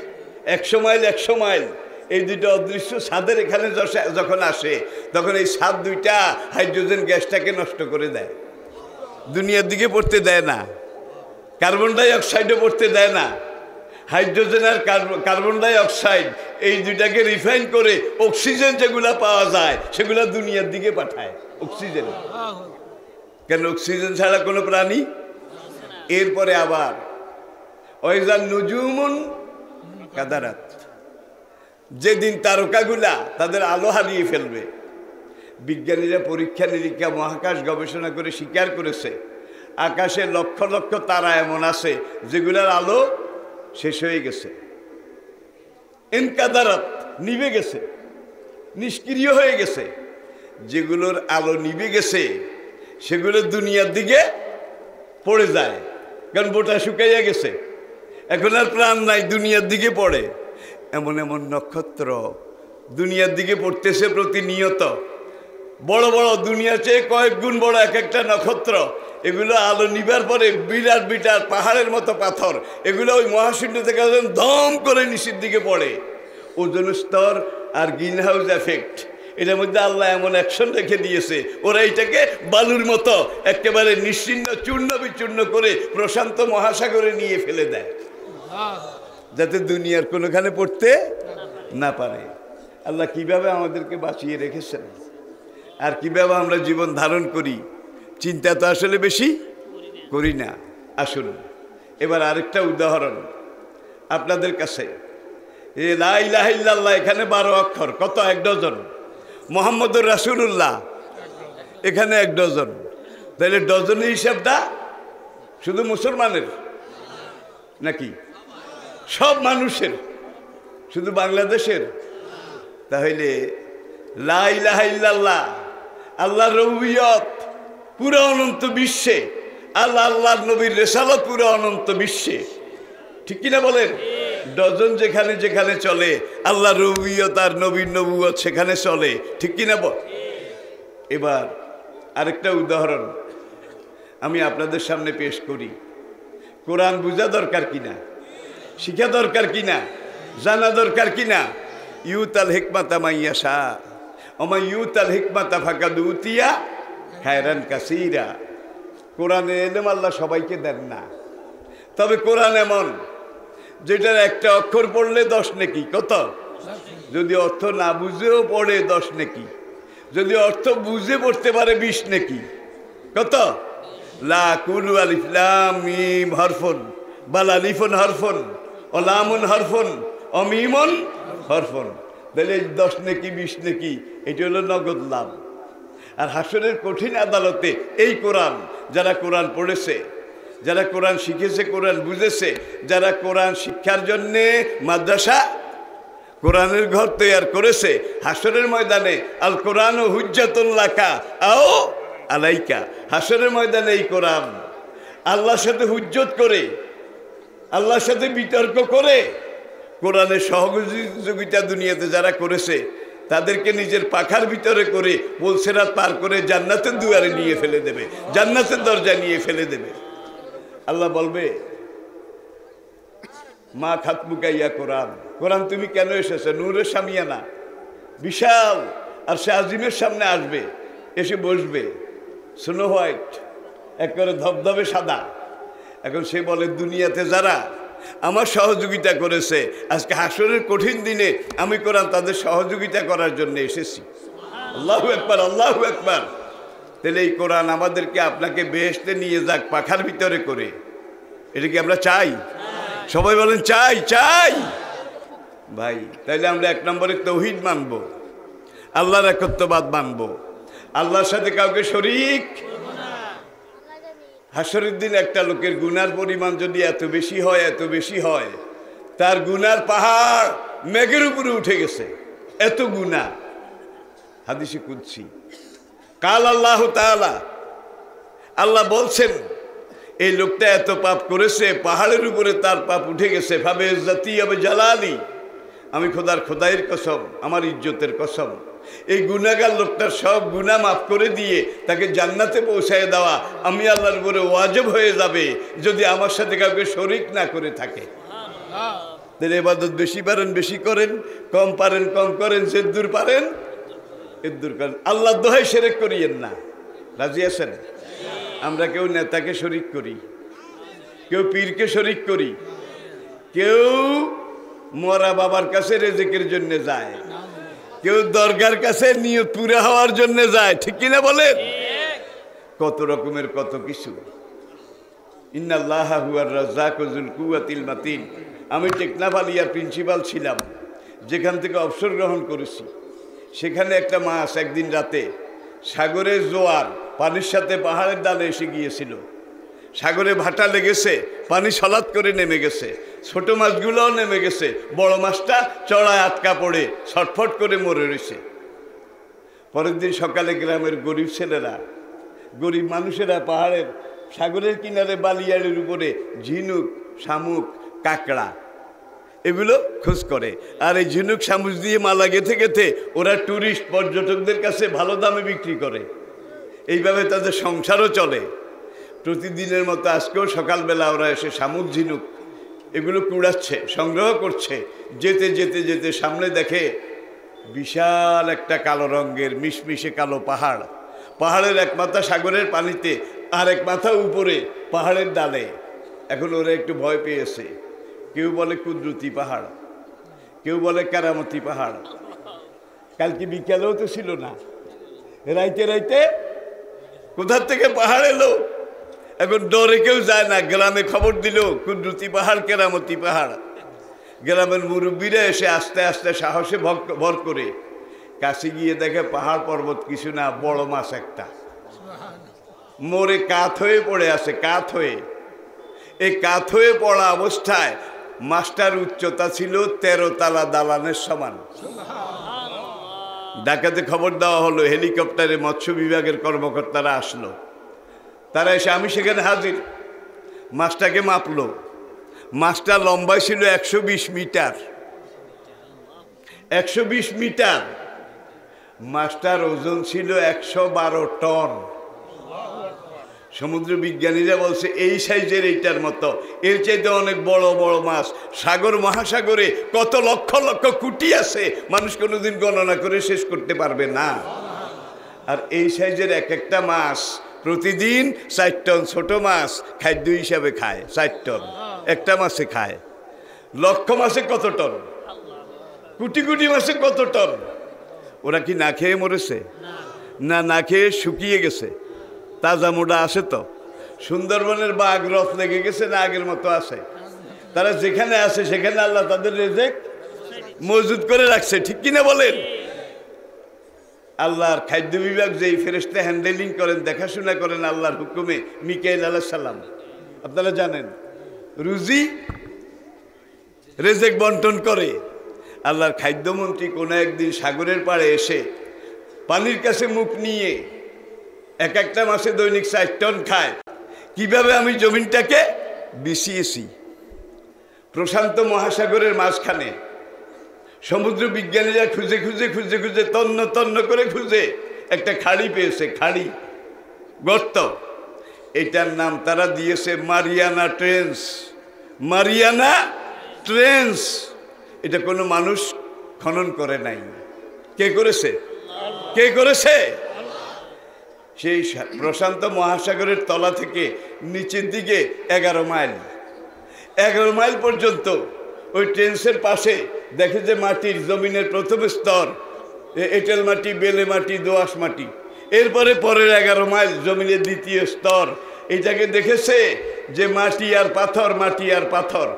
100 mile 100 mile, এই দুটো অদৃশ্য ছাদের এখানে যখন আসে, তখন এই ছাদ দুইটা হাইড্রোজেন গ্যাসটাকে নষ্ট করে দেয়, দুনিয়ার দিকে পড়তে দেয় না। কার্বন ডাই অক্সাইডও পড়তে দেয় না। হাইড্রোজেন আর কার্বন ডাই অক্সাইড এই দুইটাকে রিফাইন করে অক্সিজেন যেগুলা পাওয়া যায় সেগুলা দুনিয়ার দিকে পাঠায়। অক্সিজেন, কেন? অক্সিজেন ছাড়া কোনো প্রাণী। এরপরে আবার ওয়াইজান নুজুমুন কাদারাত, যেদিন তারকাগুলা তাদের আলো হারিয়ে ফেলবে। বিজ্ঞানীরা পরীক্ষা নিরীক্ষা, মহাকাশ গবেষণা করে স্বীকার করেছে আকাশে লক্ষ লক্ষ তারা এমন আছে যেগুলার আলো শেষ হয়ে গেছে, ইনকাদারাত, নিভে গেছে, নিষ্ক্রিয় হয়ে গেছে। যেগুলোর আলো নিভে গেছে সেগুলো দুনিয়ার দিকে পড়ে যায়, কারণ বোটা শুকাইয়া গেছে। এখন আর প্রাণ নাই, দুনিয়ার দিকে পড়ে। এমন এমন নক্ষত্র দুনিয়ার দিকে পড়তেছে প্রতিনিয়ত, বড় বড়, দুনিয়ার চেয়ে কয়েক গুণ বড় এক একটা নক্ষত্র। এগুলো আলো নিবার পরে বিরাট বিরাট পাহাড়ের মতো পাথর, এগুলো ওই মহাশূন্য থেকে দম করে নিচের দিকে পড়ে। ওজন স্তর আর গ্রিন হাউস এফেক্ট, এটার মধ্যে আল্লাহ এমন অ্যাকশন রেখে দিয়েছে, ওরা এটাকে বালুর মতো একেবারে নিশ্চিন্ন চূর্ণ বিচূর্ণ করে প্রশান্ত মহাসাগরে নিয়ে ফেলে দেয়, যাতে দুনিয়ার কোনোখানে পড়তে না পারে। আল্লাহ কিভাবে আমাদেরকে বাঁচিয়ে রেখেছেন আর কিভাবে আমরা জীবন ধারণ করি, চিন্তা তো আসলে বেশি করি না। আসুন এবার আরেকটা উদাহরণ আপনাদের কাছে। লা ইলাহা ইল্লাল্লাহ এখানে 12 অক্ষর, কত? 1 ডজন। মুহাম্মদুর রাসূলুল্লাহ এখানে 1 ডজন। তাহলে ডজনের হিসাবটা শুধু মুসলমানের নাকি সব মানুষের? শুধু বাংলাদেশের? তাহলে লা ইলাহা ইল্লাল্লাহ আল্লাহর রুবুবিয়ত পুরো অনন্ত বিশ্বে, আল্লাহর নবীর রিসালাত পুরো অনন্ত বিশ্বে, ঠিক কিনা বলেন? ডজন যেখানে যেখানে চলে আল্লাহর রুবুবিয়ত আর নবীর নবুয়ত সেখানে চলে, ঠিক কিনা বল? এবার আরেকটা উদাহরণ আমি আপনাদের সামনে পেশ করি। কোরআন বোঝা দরকার কিনা, শিখা দরকার কিনা, জানা দরকার কিনা? ইউতাল হিকমাতা মাইয়াশা ওমা ইউতাল হিকমাতা ফাকাদ উতিয়া খায়রান কাসীরা। কোরআনের ইলম আল্লাহ সবাইকে দেন না, তবে কোরআন এমন যেটার একটা অক্ষর পড়লে 10 নেকি। কত? যদি অর্থ না বুঝেও পড়ে 10 নেকি, যদি অর্থ বুঝে পড়তে পারে 20 নেকি। কত? লা কুলু আলিফ লাম মিম হরফুন বাল আলিফুন হরফুন ও লামুন হরফুন ও মিমুন হরফুন। তাহলে 10 নেকি 20 নেকি, এটা হলো নগদ লাভ। আর হাসরের কঠিন আদালতে এই কোরআন, যারা কোরআন পড়েছে, যারা কোরআন শিখেছে, কোরআন বুঝেছে, যারা কোরআন শিক্ষার জন্যে মাদ্রাসা কোরআনের ঘর তৈরি করেছে, হাসরের ময়দানে আল কোরআন ও হুজ্জাতুল লাকা আও আলাইকা, হাসরের ময়দানে এই কোরআন আল্লাহর সাথে হুজ্জত করে, আল্লাহর সাথে বিতর্ক করে, কোরআনের সহযোগিতা দুনিয়াতে যারা করেছে তাদেরকে নিজের পাখার ভিতরে করে পুলসিরাত পার করে জান্নাতের দুয়ারে নিয়ে ফেলে দেবে, জান্নাতের দরজায় নিয়ে ফেলে দেবে। আল্লাহ বলবে, মা খাতমুকা ইয়া কোরআন, কোরআন তুমি কেন এসেছো? নূরের সামিয়ানা বিশাল, আর সে আজিমের সামনে আসবে, এসে বসবে, স্নো হোয়াইট একেবারে ধবধবে সাদা। এখন সে বলে, দুনিয়াতে যারা আমার সহযোগিতা করেছে, আজকে হাসরের কঠিন দিনে আমি কোরআন তাদের সহযোগিতা করার জন্য এসেছি। আল্লাহু আকবার, আল্লাহু আকবার। তাহলে এই কোরআন আমাদেরকে আপনাকে বেহেশতে নিয়ে যাক পাখার ভিতরে করে, এটা কি আমরা চাই? সবাই বলেন চাই, চাই ভাই। তাইলে আমরা 1 নম্বরে তৌহিদ মানব, আল্লাহর একত্ববাদ মানব, আল্লাহর সাথে কাউকে শরীক। হাসরের দিন একটা লোকের গুনার পরিমাণ যদি এত বেশি হয়, এত বেশি হয়, তার গুনার পাহাড় মেঘের উপরে উঠে গেছে, এত গুনাহ। হাদিসে কুদসি কাল আল্লাহ তাআলা, আল্লাহ বলছেন এই লোকটা এত পাপ করেছে, পাহাড়ের উপরে তার পাপ উঠে গেছে। ভাবে ইজ্জতি আবে জালালি, আমি খোদার খোদাইয়ের কসম, আমার ইজ্জতের কসম, এই গুনাহগার লোকটার সব গুনাহ মাফ করে দিয়ে তাকে জান্নাতে পৌঁছায় দেওয়া আমি আল্লাহর উপরে ওয়াজিব হয়ে যাবে, যদি আমার সাথে কাউকে শরীক না করে থাকে। তাহলে ইবাদত বেশি পারেন বেশি করেন, কম পারেন কম করেন, যেদূর পারেন এদূর করেন। আল্লাহর দোহাই শিরক করিয়েন না। রাজি আছেন? আমরা কেউ নেতাকে শরীক করি, কেউ পীরকে শরীক করি, কেউ মরা বাবার কাছে রেজেকের জন্য যায়, কেউ দরগার কাছে নিয়ত পুরা হওয়ার জন্য যায়, ঠিক কিনা বলেন? কত রকমের কত কিছু। ইন্নাল্লাহা হুয়ার রাজ্জাকু যুল কুওয়াতিল মাতিন। আমি টেকনাফ আলিয়ার প্রিন্সিপাল ছিলাম, যেখান থেকে অবসর গ্রহণ করেছি। সেখানে একটা মাছ একদিন রাতে সাগরের জোয়ার পানির সাথে পাহাড়ের ডালে এসে গিয়েছিল, সাগরে ভাটা লেগেছে, পানি সলাৎ করে নেমে গেছে, ছোট মাছগুলোও নেমে গেছে, বড় মাছটা চড়ায় আটকা পড়ে ছটফট করে মরে রয়েছে। পরের দিন সকালে গ্রামের গরিব ছেলেরা, গরিব মানুষেরা পাহাড়ের সাগরের কিনারে বালিয়াড়ির উপরে ঝিনুক, শামুক, কাঁকড়া, এগুলো খোঁজ করে। আর এই ঝিনুক শামুক দিয়ে মালা গেঁথে গেঁথে ওরা ট্যুরিস্ট পর্যটকদের কাছে ভালো দামে বিক্রি করে। এইভাবে তাদের সংসারও চলে। প্রতিদিনের মতো আজকেও সকালবেলা ওরা এসে শামুক ঝিনুক এগুলো কুড়াচ্ছে, সংগ্রহ করছে। যেতে যেতে যেতে সামনে দেখে বিশাল একটা কালো রঙের মিশমিশে কালো পাহাড়। পাহাড়ের এক মাথা সাগরের পানিতে, আর এক মাথা উপরে পাহাড়ের ডালে। এখন ওরা একটু ভয় পেয়েছে। কেউ বলে কুদরতি পাহাড়, কেউ বলে কেরামতি পাহাড়। কালকে বিকেলেও তো ছিল না, রাইতে রাইতে কোথার থেকে পাহাড় এলো। এখন ডরে কেউ যায় না। গ্রামে খবর দিল কুদরতি পাহাড়, কেরামতি পাহাড়। গ্রামের মুরব্বীরা এসে আস্তে আস্তে সাহসে ভর করে কাছে গিয়ে দেখে পাহাড় পর্বত কিছু না, বড় মাছ একটা মরে কাত হয়ে পড়ে আছে। কাত হয়ে, এই কাত হয়ে পড়া অবস্থায় মাছটার উচ্চতা ছিল 13 তলা দালানের সমান। ঢাকাতে খবর দেওয়া হলো, হেলিকপ্টারে মৎস্য বিভাগের কর্মকর্তারা আসলো। তারা এসে, আমি সেখানে হাজির, মাছটাকে মাপলো। মাছটা লম্বায় ছিল 120 মিটার। 120 মিটার। মাছটার ওজন ছিল 112 টন। সমুদ্র বিজ্ঞানীরা বলছে এই সাইজের এইটার মতো, এর চাইতে অনেক বড় বড় মাছ সাগর মহাসাগরে কত লক্ষ লক্ষ কোটি আছে, মানুষ কোনোদিন গণনা করে শেষ করতে পারবে না। আর এই সাইজের এক একটা মাছ প্রতিদিন 4 টন ছোট মাছ খাদ্য হিসাবে খায়। 4 টন একটা মাছে খায়। লক্ষ মাছে কত টন, কোটি কোটি মাছে কত টন। ওরা কি না খেয়ে মরেছে? না, না খেয়ে শুকিয়ে গেছে। তাজা মোটা আসে তো। সুন্দরবনের বাঘ রথ লেগে গেছে না আগের মতো আছে? তারা যেখানে আছে সেখানে আল্লাহ তাদের রেজেক মজুদ করে রাখছে, ঠিক কিনা বলেন? আল্লাহর খাদ্য বিভাগ যেই ফেরেশতা হ্যান্ডেলিং করেন, দেখাশোনা করেন আল্লাহর হুকুমে, মিকাইল আলাইহিস সালাম, আপনারা জানেন, রুজি রেজেক বন্টন করে। আল্লাহর খাদ্যমন্ত্রী কোনো একদিন সাগরের পাড়ে এসে পানির কাছে মুখ নিয়ে এক একটা মাসে দৈনিক 4 টন খায়। কিভাবে আমি জমিনটাকে বিছিয়েছি প্রশান্ত মহাসাগরের মাঝখানে। সমুদ্র বিজ্ঞানীরা খুঁজে খুঁজে খুঁজে খুঁজে তন্ন তন্ন করে খুঁজে একটা খাড়ি পেয়েছে, খাড়ি, গর্ত। এটার নাম তারা দিয়েছে মারিয়ানা ট্রেঞ্চ। Mariana trench. এটা কোনো মানুষ খনন করে নাই। কে করেছে? কে করেছে? সেই প্রশান্ত মহাসাগরের তলা থেকে নিচের দিকে 11 মাইল, 11 মাইল পর্যন্ত ওই ট্রেন্সের পাশে দেখে যে মাটির জমিনের প্রথম স্তর এঁটেল মাটি, বেলে মাটি, দোআঁশ মাটি। এরপরে পরের 11 মাইল জমিনের দ্বিতীয় স্তর। এটাকে দেখেছে যে মাটি আর পাথর, মাটি আর পাথর।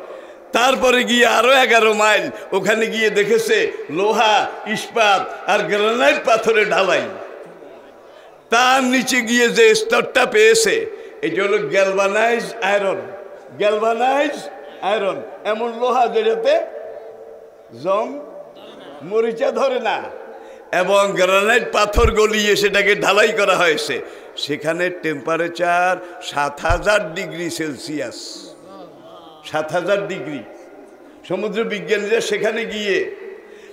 তারপরে গিয়ে আরো 11 মাইল, ওখানে গিয়ে দেখেছে লোহা, ইস্পাত আর গ্রানাইট পাথরে ঢালাই। তার নিচে গিয়ে যে স্তরটা পেয়েছে এটা হলো গ্যালভানাইজ আয়রন। গ্যালভানাইজ আয়রন এমন লোহা যেটাতে জং মরিচা ধরে না, এবং গ্রানাইট পাথর গলিয়ে সেটাকে ঢালাই করা হয়েছে। সেখানে টেম্পারেচার 7000 ডিগ্রি সেলসিয়াস। 7000 ডিগ্রি। সমুদ্র বিজ্ঞানীরা সেখানে গিয়ে,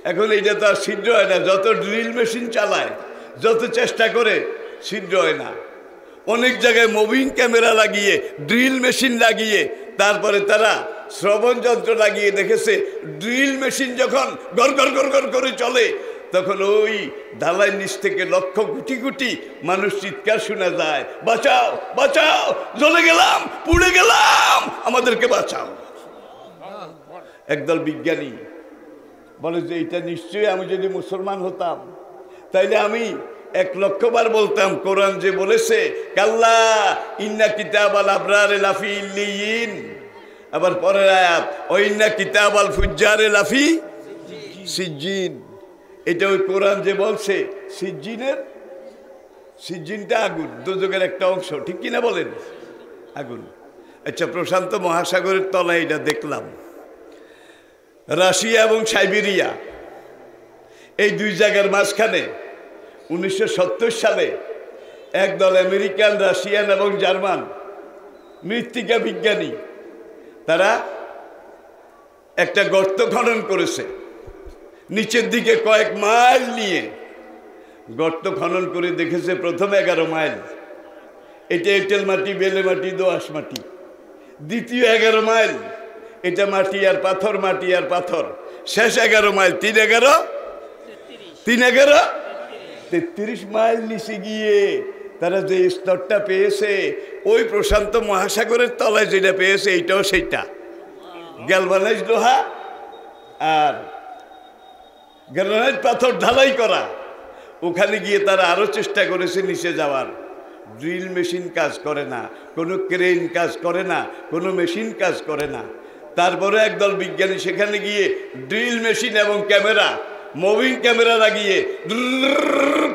এখন এটা তো আর ছিদ্র হয় না, যত ড্রিল মেশিন চালায়, যত চেষ্টা করে, ছিদ্র হয় না। অনেক জায়গায় মুভিং ক্যামেরা লাগিয়ে, ড্রিল মেশিন লাগিয়ে, তারপরে তারা শ্রবণ যন্ত্র লাগিয়ে দেখেছে ড্রিল মেশিন যখন গড় গড় গড় গড় করে চলে, তখন ওই ঢালাই নিচ থেকে লক্ষ কোটি কোটি মানুষ চিৎকার শোনা যায়, বাঁচাও বাঁচাও, জ্বলে গেলাম, পুড়ে গেলাম, আমাদেরকে বাঁচাও। একদল বিজ্ঞানী বলে যে এটা নিশ্চয়ই আমি যদি মুসলমান হতাম তাইলে আমি 1,00,000 বার বলতাম কোরআন যে বলেছে কাল্লা ইন্না কিতাবাল আবরারে লাফি ইল্লিয়িন। আবার পরের আয়াত ও ইন্না কিতাবাল ফুজ্জারে লাফি সিজ্জিন। এটা ওই কোরআন যে বলছে সিজ্জিনের, সিজ্জিনটা আগুন, দোজখের একটা অংশ, ঠিক কিনা বলেন? আগুন। আচ্ছা, প্রশান্ত মহাসাগরের তলায় এটা দেখলাম। রাশিয়া এবং সাইবেরিয়া এই দুই জায়গার মাঝখানে 1970 সালে একদল আমেরিকান, রাশিয়ান এবং জার্মান মৃত্তিকা বিজ্ঞানী তারা একটা গর্ত খনন করেছে নিচের দিকে কয়েক মাইল নিয়ে। গর্ত খনন করে দেখেছে প্রথম 11 মাইল এটা এঁটেল মাটি, বেলে মাটি, দোআঁশ মাটি। দ্বিতীয় 11 মাইল এটা মাটি আর পাথর, মাটি আর পাথর। শেষ 11 মাইল 3 11 3 11 33 মাইল নিচে গিয়ে তারা যে স্তরটা পেয়েছে, ওই প্রশান্ত মহাসাগরের তলায় যেটা পেয়েছে এইটাও সেইটা, গ্যালভানাইজ লোহা আর গ্রানাইট পাথর ঢালাই করা। ওখানে গিয়ে তারা আরো চেষ্টা করেছে নিচে যাওয়ার। ড্রিল মেশিন কাজ করে না, কোনো ক্রেন কাজ করে না, কোনো মেশিন কাজ করে না। তারপরে একদল বিজ্ঞানী সেখানে গিয়ে ড্রিল মেশিন এবং ক্যামেরা, মুভিং ক্যামেরা লাগিয়ে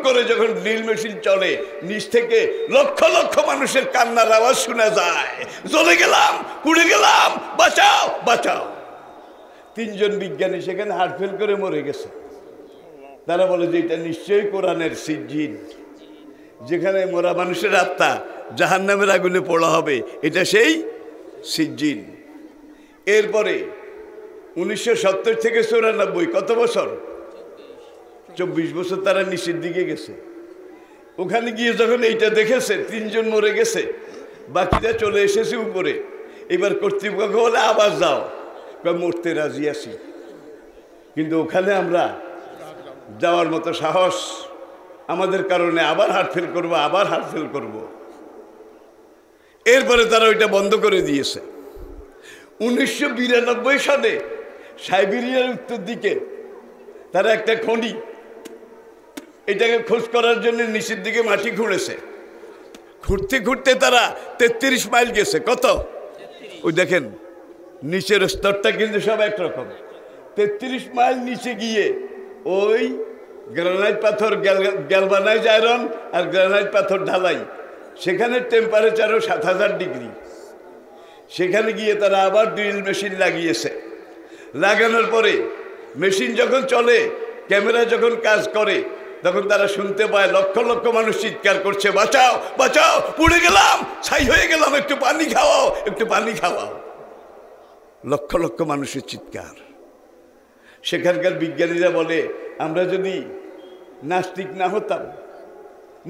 করে যখন ড্রিল মেশিন চলে, নিচ থেকে লক্ষ লক্ষ মানুষের কান্নার আওয়াজ শোনা যায়, জ্বলে গেলাম, পুড়ে গেলাম, বাঁচাও বাঁচাও। 3 জন বিজ্ঞানী সেখানে হার্ট ফেল করে মরে গেছে। তারা বলে যে এটা নিশ্চয়ই কোরআনের সিজ্জিন, যেখানে মরা মানুষের আত্মা জাহান্নামের আগুনে পোড়া হবে, এটা সেই সিজ্জিন। এরপরে 1970 থেকে 94, কত বছর? 24 বছর তারা নিচের দিকে গেছে। ওখানে গিয়ে যখন এইটা দেখেছে 3 জন মরে গেছে, বাকিটা চলে এসেছে উপরে। এবার কর্তৃপক্ষ বলে আবার যাও, মরতে রাজি আছি, কিন্তু ওখানে আমরা যাওয়ার মতো সাহস আমাদের কারণে আবার হার্ট ফেল করবো, আবার হার্ট ফেল করব। এরপরে তারা ওইটা বন্ধ করে দিয়েছে। 1992 সালে সাইবেরিয়ার উত্তর দিকে তারা একটা খনি, এটাকে খোঁজ করার জন্য নিচের দিকে মাটি খুঁড়েছে। খুঁড়তে খুঁড়তে তারা 33 মাইল গেছে। কত? ওই দেখেন নিচের স্তরটা কিন্তু সব একরকম। 33 মাইল নিচে গিয়ে ওই গ্রানাইট পাথর, গ্যালভানাইজ আয়রন আর গ্রানাইট পাথর ঢালাই, সেখানে টেম্পারেচারও 7000 ডিগ্রি। সেখানে গিয়ে তারা আবার ড্রিল মেশিন লাগিয়েছে। লাগানোর পরে মেশিন যখন চলে, ক্যামেরা যখন কাজ করে, তখন তারা শুনতে পায় লক্ষ লক্ষ মানুষ চিৎকার করছে, বাঁচাও বাঁচাও, পুড়ে গেলাম, ছাই হয়ে গেলাম, একটু পানি খাওয়াও, একটু পানি খাওয়াও। লক্ষ লক্ষ মানুষের চিৎকার। সেখানকার বিজ্ঞানীরা বলে আমরা যদি নাস্তিক না হতাম,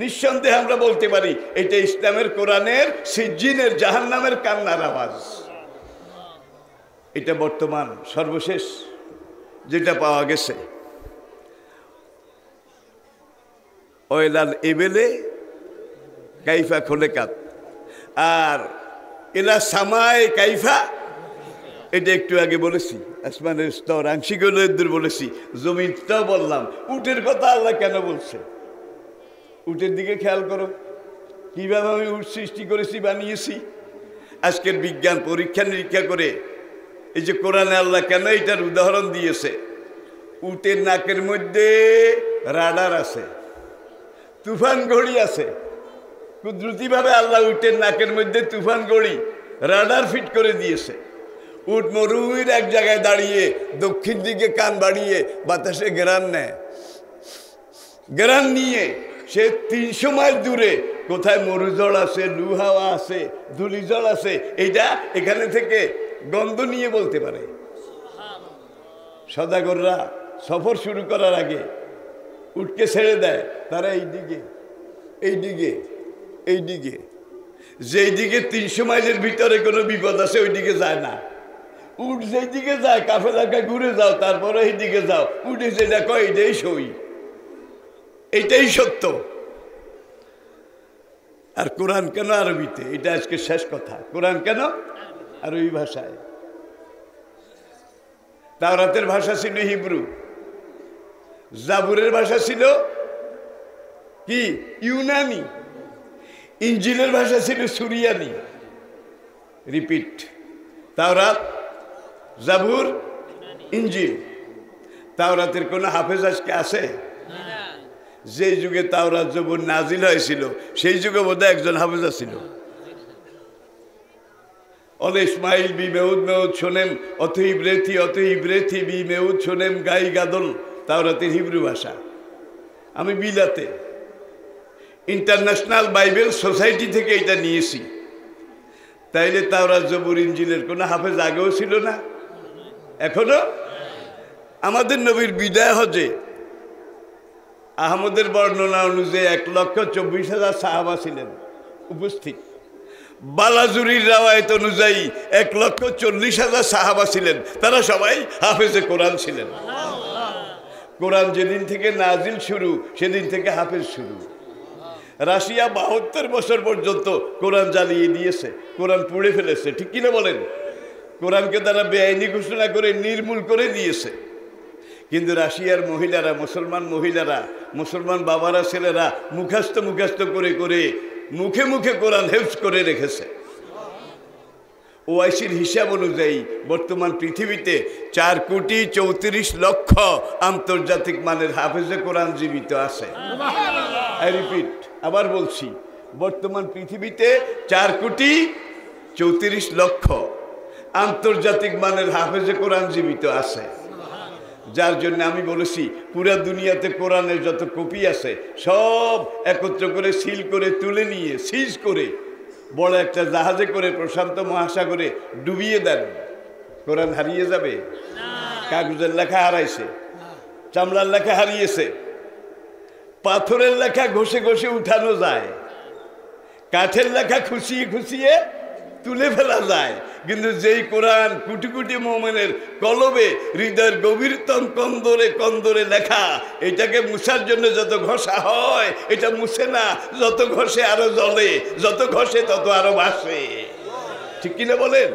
নিঃসন্দেহে আমরা বলতে পারি এটা ইসলামের, কোরআনের সিজ্জিনের, জাহান্নামের কান্নার আওয়াজ। এটা বর্তমান সর্বশেষ যেটা পাওয়া গেছে, ওয়েলাল এবেলে কাইফা খোলেকাত, আর এলা সামায় কাইফা, এটা একটু আগে বলেছি। আসমানের স্তর আংশিক দূর বলেছি, জমিনটাও বললাম। উটের কথা আল্লাহ কেন বলছে? উটের দিকে খেয়াল করো, কিভাবে আমি উট সৃষ্টি করেছি, বানিয়েছি। আজকের বিজ্ঞান পরীক্ষা নিরীক্ষা করে এই যে কোরআনে আল্লাহ কেন এটার উদাহরণ দিয়েছে। উটের নাকের মধ্যে রাডার আছে, তুফান ঘড়ি আছে। কুদরতিভাবে আল্লাহ উটের নাকের মধ্যে তুফান ঘড়ি, রাডার ফিট করে দিয়েছে। উট মরুভূমির এক জায়গায় দাঁড়িয়ে দক্ষিণ দিকে কান বাড়িয়ে বাতাসে ঘেরান নেয়। ঘেরান নিয়ে সে 300 মাইল দূরে কোথায় মরুজল আছে, লু হাওয়া আছে, ধুলিজল আছে, এইটা এখানে থেকে গন্ধ নিয়ে বলতে পারে। সদাগররা সফর শুরু করার আগে উটকে ছেড়ে দেয়, তারা এইদিকে এইদিকে এইদিকে, যেই দিকে 300 মাইলের ভিতরে কোনো বিপদ আছে ওই দিকে যায় না। উট যেই দিকে যায়, কাফেলাকে ঘুরে যাও, তারপরে এই দিকে যাও। উঠে যেটা কয় এটাই সই, এইটাই সত্য। আর কোরআন কেন আরবিতে? এটা আজকে শেষ কথা। কোরআন কেন আরবি ভাষায়? তাওরাতের ভাষা ছিল হিব্রু, জাবুরের ভাষা ছিল কি ইউনানি, ইঞ্জিলের ভাষা ছিল সুরিয়ানি। রিপিট, তাওরাত, জাবুর, ইঞ্জিল। তাওরাতের কোনো হাফেজ আজকে আছে? যে যুগে তাওরাত জবুর নাজিল হয়েছিল সেই যুগে বোধহয় একজন হাফেজ ছিল। অলে ইসমাইল বি মেউদ মেউদ শোনেম অতই ব্রেথি বি মেউদ শোনেম গাই গাদল। তাওরাতের হিব্রু ভাষা। আমি বিলাতে ইন্টারন্যাশনাল বাইবেল সোসাইটি থেকে এটা নিয়েছি। তাইলে তাওরাত জবুর ইঞ্জিলের কোনো হাফেজ আগেও ছিল না? এখনো আমাদের নবীর বিদায় হজে আহমদের বর্ণনা অনুযায়ী 1,24,000 সাহাবা ছিলেন উপস্থিত। বালাজুরির রাওয়ায়াত অনুযায়ী 1,40,000 সাহাবা ছিলেন, তারা সবাই হাফেজে কোরআন ছিলেন। কোরআন যেদিন থেকে নাজিল শুরু সেদিন থেকে হাফেজ শুরু। রাশিয়া 72 বছর পর্যন্ত কোরআন জ্বালিয়ে দিয়েছে, কোরআন পুড়ে ফেলেছে, ঠিক কিনা বলেন? কোরআনকে তারা বেআইনি ঘোষণা করে নির্মূল করে দিয়েছে। কিন্তু রাশিয়ার মহিলারা, মুসলমান মহিলারা, মুসলমান বাবারা, ছেলেরা মুখস্থ করে করে মুখে মুখে কোরআন হেফজ করে রেখেছে। ওআইসির হিসাব অনুযায়ী বর্তমান পৃথিবীতে 4,34,00,000 আন্তর্জাতিক মানের হাফেজে কোরআন জীবিত আছে। আই রিপিট, আবার বলছি, বর্তমান পৃথিবীতে 4,34,00,000 আন্তর্জাতিক মানের হাফেজে কোরআন জীবিত আছে। যার জন্য আমি বলেছি পুরা দুনিয়াতে কোরআনের যত কপি আছে সব একত্র করে সিল করে তুলে নিয়ে সিজ করে বড় একটা জাহাজে করে প্রশান্ত মহাসাগরে ডুবিয়ে দেন। কোরআন হারিয়ে যাবে? কাগজের লেখা হারাইছে, চামড়ার লেখা হারিয়েছে, পাথরের লেখা ঘষে ঘষে উঠানো যায়, কাঠের লেখা খুশিয়ে খুশিয়ে তুলে ফেলা যায়, কিন্তু যেই কোরআন কোটি কোটি মুমিনের কলবে হৃদয়ের গভীরতম কন্দরে কন্দরে লেখা, এটাকে মুছার জন্য যত ঘষা হয় এটা মুছে না, যত ঘষে আরো জ্বলে, যত ঘষে তত আরো ভাসে, ঠিক কিনা বলেন?